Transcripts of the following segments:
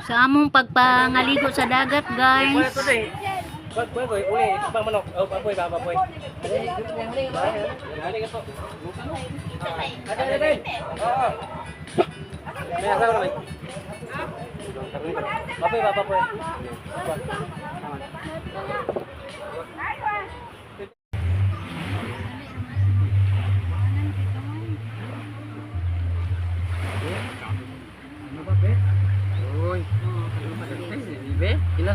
Sa among pagpangaligo sa dagat, guys. Boy, uli, bang manok. Oh, baboy. Ada. Oo. May asawa naman. Baboy. Uy. Be, ila.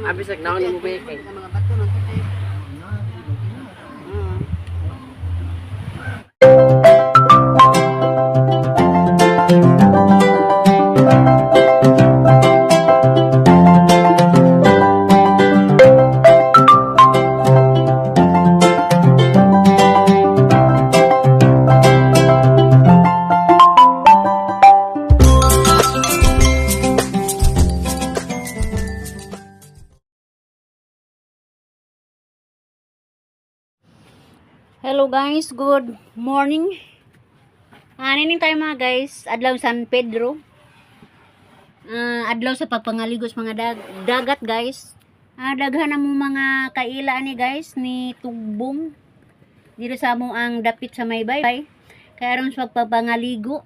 Abis nagnaon ni mo be kay. Mga bato ng puti. Hello guys, good morning. Nining tayo mga guys, adlaw San Pedro. Adlaw sa pagpangaligo sa mga dagat guys. Daghan na mo mga kaila ni guys ni Tugbong. Dito sa mo ang dapit sa may baybay. Kaya aron sa pagpangaligo.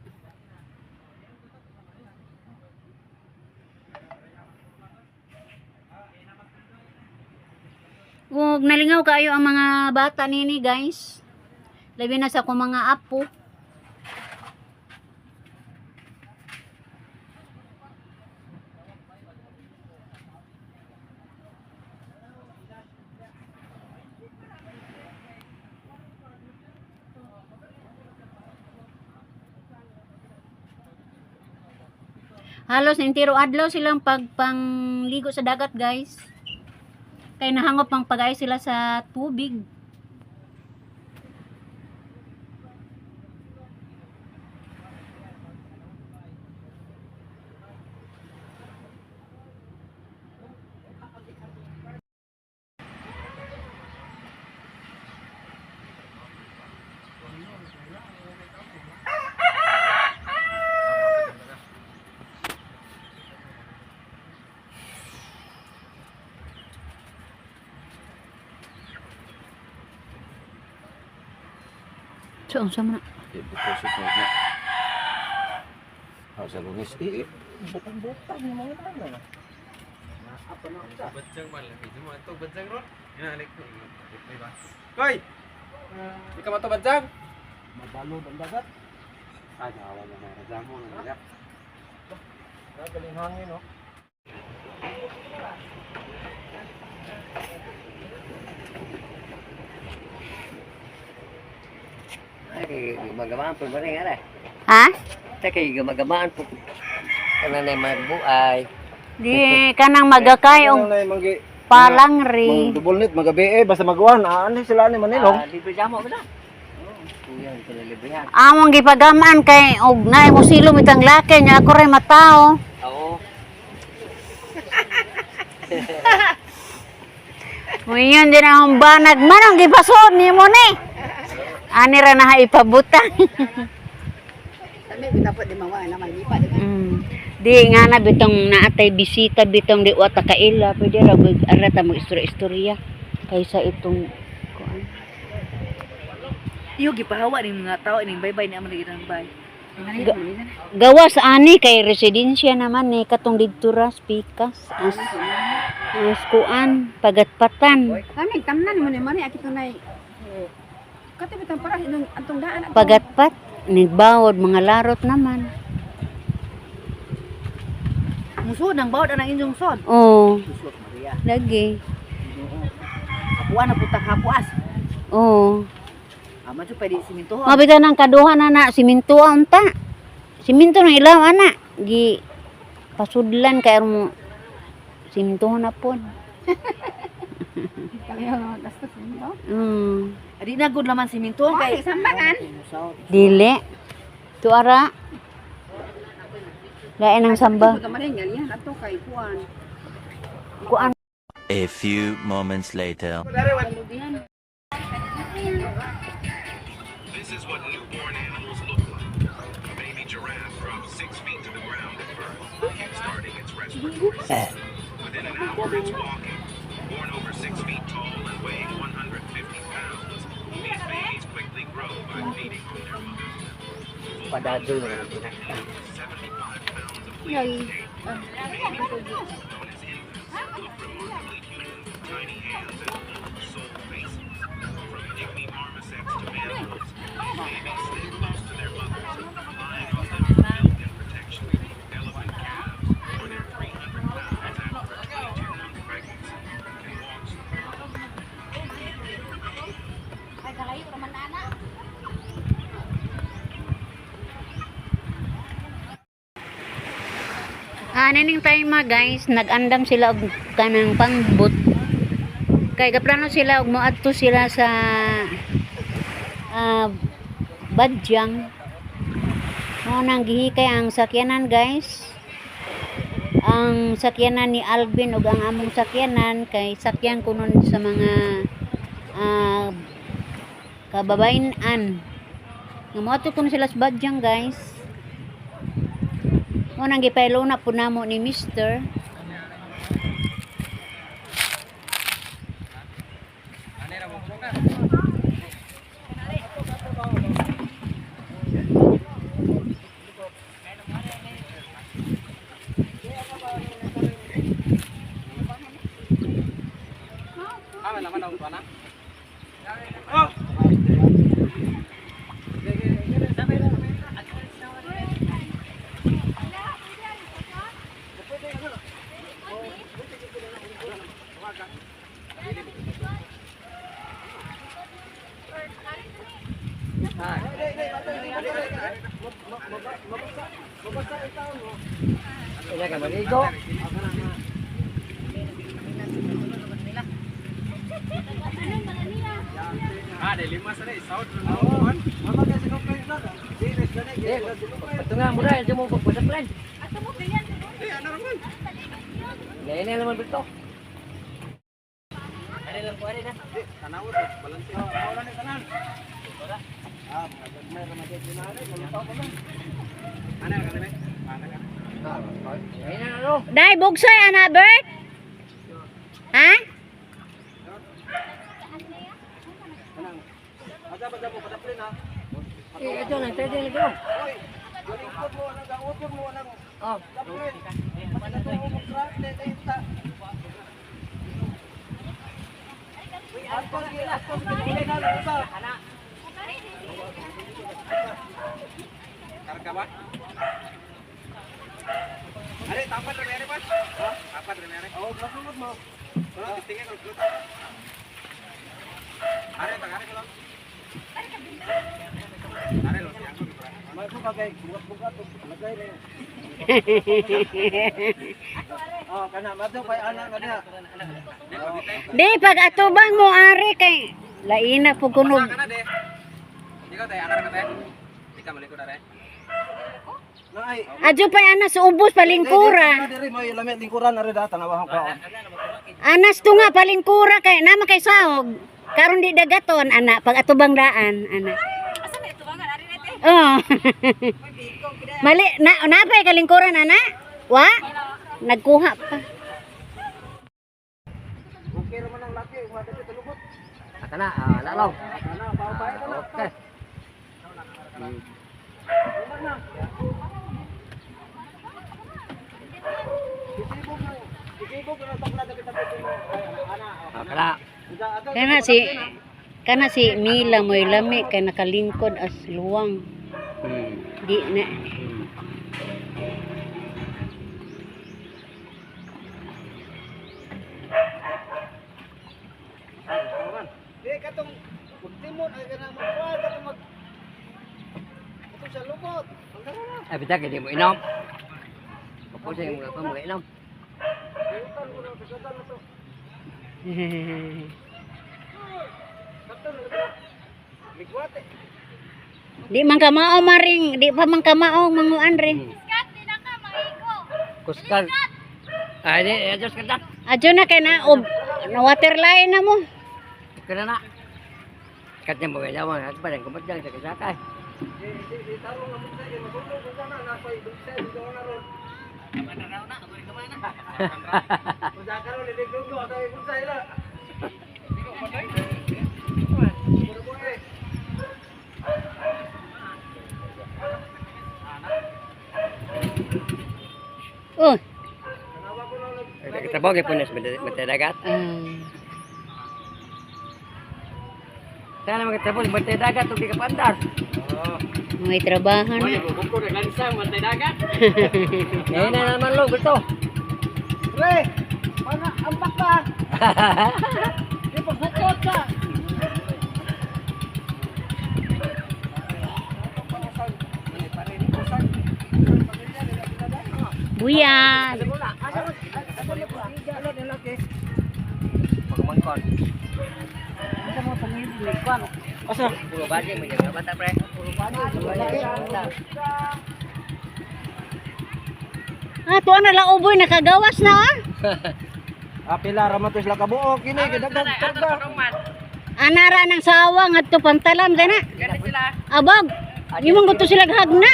Huwag nalingaw kayo ang mga bata nini guys. Labi na sa akong mga apo. Halos entero adlaw silang pagpangligo sa dagat guys. Kaya nahangop ang pag-ay sila sa tubig. So, ang sama na. Deposit na. Sa lunis. Butang yung mga tao. Apa na ako? Badsang man lang. Ito mo ito, badsang ron. Inalik ko. Koy! Di ka mato badsang? Mabalo ang dagat. Nawa na mga rajamo ng dagat. Galing hangin, no? Ay, gumagamaan po ba rin nga Ha? Kaya gumagamaan po. Kananay magbuay. Di kanang magakay og palangri. Dubol nit, magabi basta magawan. Ano sila ni Manilong? Libre jamo ba na? Yan, pinalibrihan. Among gipagaman kay og naay mo silom itang laki nya ako ray matao. Oo. Muyon din ang banag man ang gipasod nimo ni. Ani ra na ipabutang. Kami dapat di mawa naman lipa di ba? Di nga na bitong naatay bisita bitong di wata kaila pwede ra arata mo istorya kaysa itong kuan. Iyo gipahawa ning mga tao ning baybay ni amon gidan bay. Gawas ani kay residensya naman ni katong didto ra pikas as kuan pagatpatan. Kami tamnan mo ni mani akit tunay. Katibitang para nung antong daan at Pagatpat nigbawod mga larot naman. Musod ang bawd ang inyong sod. Oh, Jesus Maria. lagi. Kapuan na putang hapuas. Oh. Ama jo pwede siminto. Mabitan ng kaduhan na siminto unta. Siminto ng ilaw ana. Gi pasudlan kay mo siminto na pod. Kaya gastos mo. Adi na gud laman siminto kay Sambangan. Dili. Tuara. Lain ang samba. Kamarin yan ato kay kuan. Kuan. A few moments later. This is what newborn animals look like. A baby giraffe drops 6 feet to the ground at birth, starting its Padado na lang ito. Naning time guys, nag-andam sila og kanang pangbut. Kay gaplano sila og moadto sila sa Badyang. Mo nang gihikay ang sakyanan guys. Ang sakyanan ni Alvin ug ang among sakyanan kay sakyan kunon sa mga kababayan-an. Moadto kuno sila sa Badyang guys. Mo nang gipaylo na po namo ni Mr. Kaya ka maligo. Dahil lima sa rin. South. Mama kasi kung kayo na. Ito nga muna. Ito mo pagpasak lang. Ano naman? Ngayon naman bito. Ano lang po rin na? Tanawad. Balansin. Wala na tanan. Wala. May ramadit din na rin. Malutaw ko lang. Ano ka na? Dai bugsay ana Bert? Ha? Ito lang, pwede na ito. Oh. Karga ba? Are, tapat na mere pa? Tapat na mere. Oh, masunod mo. Wala tingin ko gluta. Are, tagare ko lang. Are, lo siya ko. May ko kay bugat-bugat lagay re. Oh, kana madto kay ana kada. Di pag atubang mo ari kay laina po kuno. Kana de. Di ka tay ana ka tay. Di ka malikod are. Adyo pa ana sa ubos palingkura. Diri mo ilamet lingkuran are da tanawahan ko. Anas to nga palingkura kay nama kay sahog. Karon di dagaton ana pag atubang daan ana. Asa may atubangan ari nete? Oh. Mali na napay kalingkuran ana? Wa? Nagkuha pa. Okay ra man ang laki, wa dito tulubot. Ata na, lalaw. Ana, baw-baw na. Okay. Kana si Mila moy lami kay nakalingkod as luwang. Di na. Di katong timon ay kana magkuha katong mag katong sa lubot. Ay, bita kaya mo inom. Kapos yung mga mo inom. Di man ka mao maring, di pa man ka mao manguan rin. Kuskal. Ay, di, adjust ka na. Adyo na kay na waterline na mo. Kaya na. Katnya mo kaya mo, at pa rin kumat lang sa kasakay. Di tarong na mo sa iyo, magulog ko na na sa ibig sa iyo na ron. Masyaka ro lilig dugo tayo kung sa ila. Oh. Kita bawa punas mata dagat. Sana magtrabaho mata dagat ug di ka pandar. May trabaho na. Buko na lansang mata dagat. Eh na naman lo gusto. Pre, mana ambak ka? Di pagbukod ka. Buyag. Pagmangkon. Asa? Puro bagi mo yung bata pre. Ah, tuwa na lang uboy, nakagawas na ah. Apila ra man to sila kabuok kini kadagdag karga. Anara ng sawang at to pantalam gana. Abag. Imong gusto sila hagna.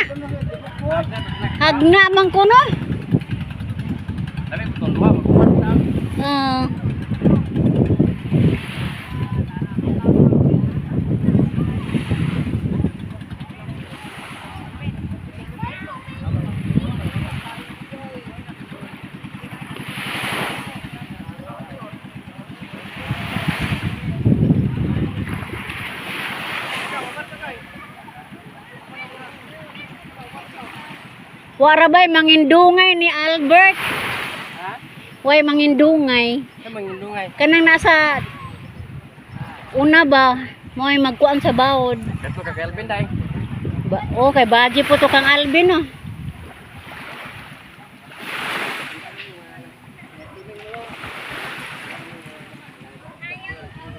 Hagna man kuno. Tapi betul mah. Ah. Warabay mangindungay ni Albert. Way mangindungay. Sa mangindungay. Kanang nasa una ba mo ay magkuan sa bawod. Kato ka Kelvin dai. Okay, baji po to kang Alvin oh.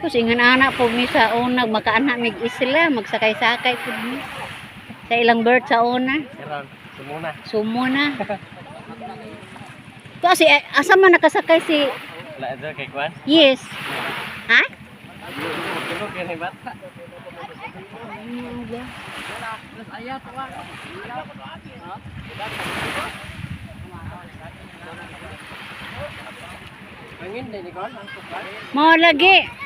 Tapos ingan anak po mi sa una makaanak mig isla magsakay-sakay po mi sa ilang bird sa una. Karon sumuna. Sumo na. Kasi asa man nakasakay si La ito kay Kwan. Yes. Ha? Tulog kay bata. Angin din ni Kwan. Mo lagi.